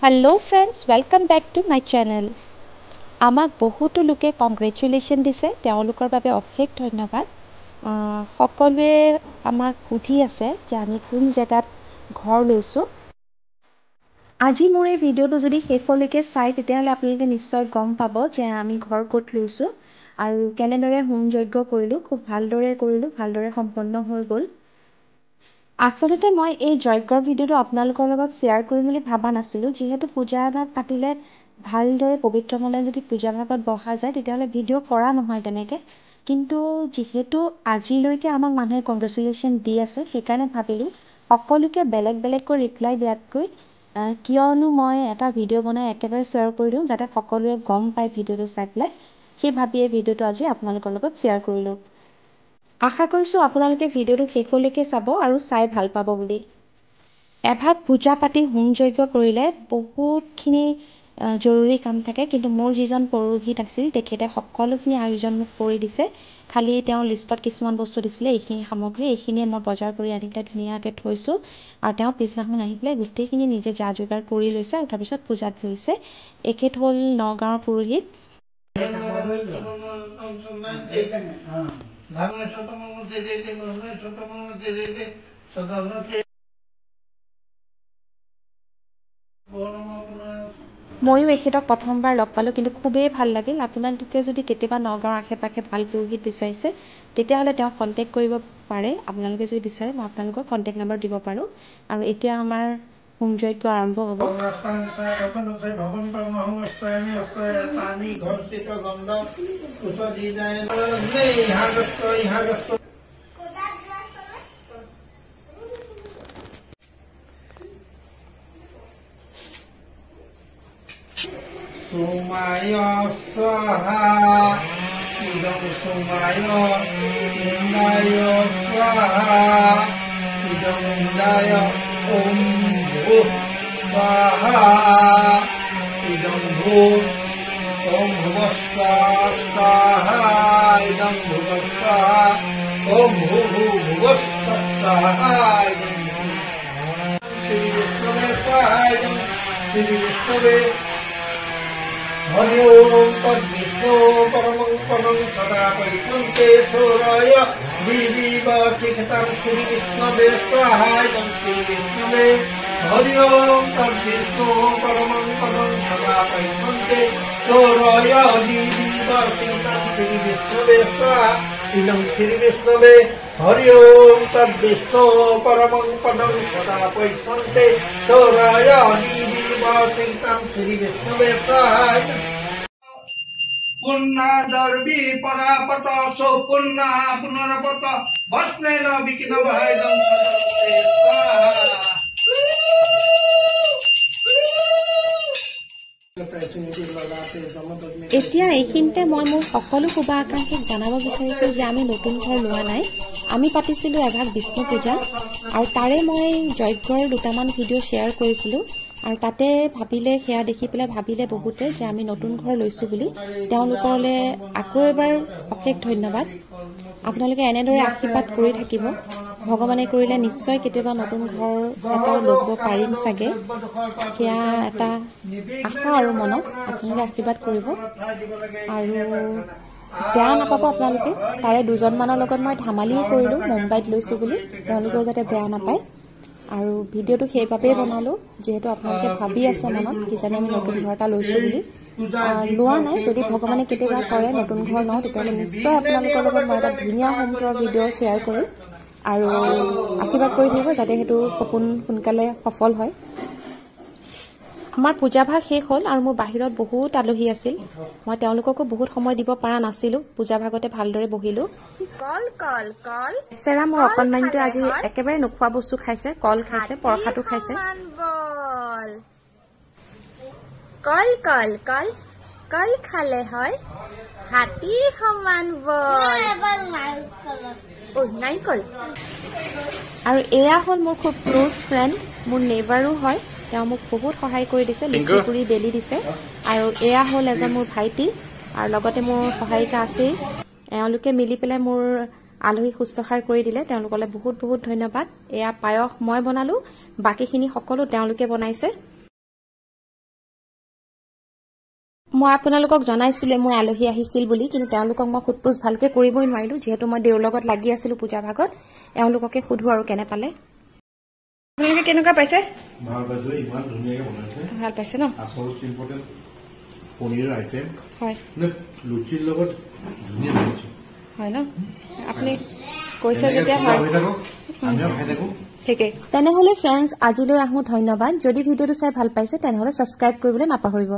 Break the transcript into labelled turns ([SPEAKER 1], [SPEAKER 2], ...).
[SPEAKER 1] Hello friends, welcome back to my channel. আমাক বহুতো লোকে কংগ্ৰেচুলেশ্যন দিছে, তেওঁলোকৰ বাবে অশেষ ধন্যবাদ। সকলোৱে আমাক সুধি আছে যে আমি কোন জেগাত ঘৰ লৈছোঁ। আজি মোৰ এই ভিডিঅ'টো যদি শেষলৈকে চাই তেতিয়াহ'লে আপোনালোকে নিশ্চয় গম পাব যে আমি ঘৰ ক'ত লৈছোঁ আৰু কেনেদৰে হোম যজ্ঞ কৰিলোঁ। খুব ভালদৰে কৰিলোঁ, ভালদৰে সম্পন্ন হৈ গ'ল। আচলতে মই এই যজ্ঞৰ ভিডিঅ'টো আপোনালোকৰ লগত শ্বেয়াৰ কৰিম বুলি ভাবা নাছিলোঁ, যিহেতু পূজাভাগ পাতিলে ভালদৰে পবিত্ৰ মনে যদি পূজাভাগত বহা যায় তেতিয়াহ'লে ভিডিঅ' কৰা নহয় তেনেকৈ। কিন্তু যিহেতু আজিলৈকে আমাক মানুহে কংগ্ৰেচুলেশ্যন দি আছে, সেইকাৰণে ভাবিলোঁ সকলোকে বেলেগ বেলেগকৈ ৰিপ্লাই দিয়াতকৈ কিয়নো মই এটা ভিডিঅ' বনাই একেবাৰে শ্বেয়াৰ কৰি দিওঁ যাতে সকলোৱে গম পায় ভিডিঅ'টো চাই পেলাই। সেই ভাবি এই ভিডিঅ'টো আজি আপোনালোকৰ লগত শ্বেয়াৰ কৰিলোঁ। আশা কৰিছোঁ আপোনালোকে ভিডিঅ'টো শেষলৈকে চাব আৰু চাই ভাল পাব বুলি। এভাগ পূজা পাতি হোম যজ্ঞ কৰিলে বহুতখিনি জৰুৰী কাম থাকে, কিন্তু মোৰ যিজন পুৰোহিত আছিল তেখেতে সকলোখিনি আয়োজন মোক কৰি দিছে। খালি তেওঁ লিষ্টত কিছুমান বস্তু দিছিলে, এইখিনি সামগ্ৰী, এইখিনিয়ে মই বজাৰ কৰি আনি পেলাই ধুনীয়াকৈ থৈছোঁ আৰু তেওঁ পিছদিনাখন আহি পেলাই গোটেইখিনি নিজে যা যোগাৰ কৰি লৈছে আৰু তাৰপিছত পূজাত ধৰিছে। এখেত হ'ল নগাঁৱৰ পুৰোহিত। ময়ো এখেতক প্ৰথমবাৰ লগ পালোঁ, কিন্তু খুবেই ভাল লাগিল। আপোনালোকে যদি কেতিয়াবা নগাঁৱৰ আশে পাশে ভাল পুৰোহিত বিচাৰিছে তেতিয়াহ'লে তেওঁক কণ্টেক্ট কৰিব পাৰে। আপোনালোকে যদি বিচাৰে মই আপোনালোকৰ কণ্টেক্ট নম্বৰ দিব পাৰোঁ। আৰু এতিয়া আমাৰ হোম যজ্ঞ আৰম্ভ হ'ব।
[SPEAKER 2] Sumaya swaha idam sumaya indaya swaha idam indaya om bhuv swaha idam bhuv om bhuvaswaha idam bhuvaswaha om bhuvaswaha idam Shri Vishnu swaha idam Shri Vishnu Hari Om Tad Vishnu Paramang Panang Sada Paisante Thoraya Divi Vasikitam Shri Vishnu Swaha Idam Shri Vishnu Hari Om Tad Vishnu Paramang Panang Sada Paisante Thoraya Divi Vasikitam Shri Vishnu Swaha Idam Shri Vishnu Hari Om Tad Vishnu Paramang Panang Sada Paisante Thoraya Divi Vasikitam Shri Vishnu Swaha Punna darbi parapata so punna punarapata vasnena bikina bhaidam
[SPEAKER 1] এতিয়া এইখিনিতে মই মোৰ সকলো শুভাকাংক্ষীক জনাব বিচাৰিছোঁ যে আমি নতুন ঘৰ লোৱা নাই। আমি পাতিছিলোঁ এভাগ বিষ্ণু পূজা আৰু তাৰে মই যজ্ঞৰ দুটামান ভিডিঅ' শ্বেয়াৰ কৰিছিলোঁ আৰু তাতে সেয়া দেখি পেলাই ভাবিলে বহুতে যে আমি নতুন ঘৰ লৈছোঁ বুলি। তেওঁলোকলৈ আকৌ এবাৰ অশেষ ধন্যবাদ। আপোনালোকে এনেদৰে আশীৰ্বাদ কৰি থাকিব। ভগৱানে কৰিলে নিশ্চয় কেতিয়াবা নতুন ঘৰ এটা ল'ব পাৰিম চাগে, সেয়া এটা আশা আৰু মনত। আপোনালোকে আশীৰ্বাদ কৰিব আৰু বেয়া নাপাব আপোনালোকে। তাৰে দুজনমানৰ লগত মই ধেমালিও কৰিলোঁ মুম্বাইত লৈছোঁ বুলি, তেওঁলোকেও যাতে বেয়া নাপায়। আৰু ভিডিঅ'টো সেইবাবেই বনালোঁ যিহেতু আপোনালোকে ভাবি আছে মনত কিজানি আমি নতুন ঘৰ এটা লৈছোঁ বুলি। লোৱা নাই, যদি ভগৱানে কেতিয়াবা কৰে নতুন ঘৰ লওঁ তেতিয়াহ'লে নিশ্চয় আপোনালোকৰ লগত মই এটা ধুনীয়া হোম টুৰৰ ভিডিঅ' শ্বেয়াৰ কৰিম আৰু আশীৰ্বাদ কৰি থাকিব যাতে সেইটো সপোন সোনকালে সফল হয়। আমাৰ পূজাভাগ শেষ হ'ল আৰু মোৰ বাহিৰত বহুত আলহী আছিল। মই তেওঁলোককো বহুত সময় দিব পৰা নাছিলোঁ, পূজাভাগতে ভালদৰে বহিলোঁ। চেৰা মোৰ অকণমানিটোৱে আজি একেবাৰে নোখোৱা বস্তু খাইছে, কল খাইছে, পৰসাটো খাইছে।
[SPEAKER 3] কল কল কল কল খালে হয় হাতীৰ সমান বল। নাৰিকল।
[SPEAKER 1] আৰু এয়া হ'ল মোৰ খুব ক্ল'জ ফ্ৰেণ্ড, মোৰ নেইবাৰো হয়। তেওঁ মোক বহুত সহায় কৰি দিছে, লুচি পুৰি বেলি দিছে। আৰু এয়া হ'ল এজন মোৰ ভাইটি আৰু লগতে মোৰ সহায়িকা আছেই। এওঁলোকে মিলি পেলাই মোৰ আলহী শুশ্ৰূষাৰ কৰি দিলে, তেওঁলোকলৈ বহুত বহুত ধন্যবাদ। এয়া পায়স মই বনালোঁ, বাকীখিনি সকলো তেওঁলোকে বনাইছে। মই আপোনালোকক জনাইছিলো মোৰ আলহী আহিছিল বুলি কিন্তু তেওঁলোকক মই খুদপুজ ভালকে কৰিবই নোৱাৰিলো যেহেতু মই দেউৰ লগত লাগি আছিলো পূজা ভাগত এওঁলোককে খুদু আৰু কেনে পালে আপোনালোকে কেনেকুৱা পাইছে
[SPEAKER 2] ভাল পাইছো ইমান ধুনীয়াকৈ বনাইছে
[SPEAKER 1] ভাল পাইছে ন
[SPEAKER 2] আচল ইম্পৰ্টেণ্ট পনীৰৰ আইটেম
[SPEAKER 1] হয়
[SPEAKER 2] লুচিৰ লগত ধুনীয়া বনাইছে
[SPEAKER 1] হয় ন আপুনি কৈছে যেতিয়া হয়
[SPEAKER 2] আমিও খাই থাকো
[SPEAKER 1] ঠিকে তেনেহলে ফ্ৰেণ্ডছ আজিলৈ আহো ধন্যবাদ যদি ভিডিঅটো চাই ভাল পাইছে তেনেহলে সাবস্ক্ৰাইব কৰিবলৈ নাপাহৰিব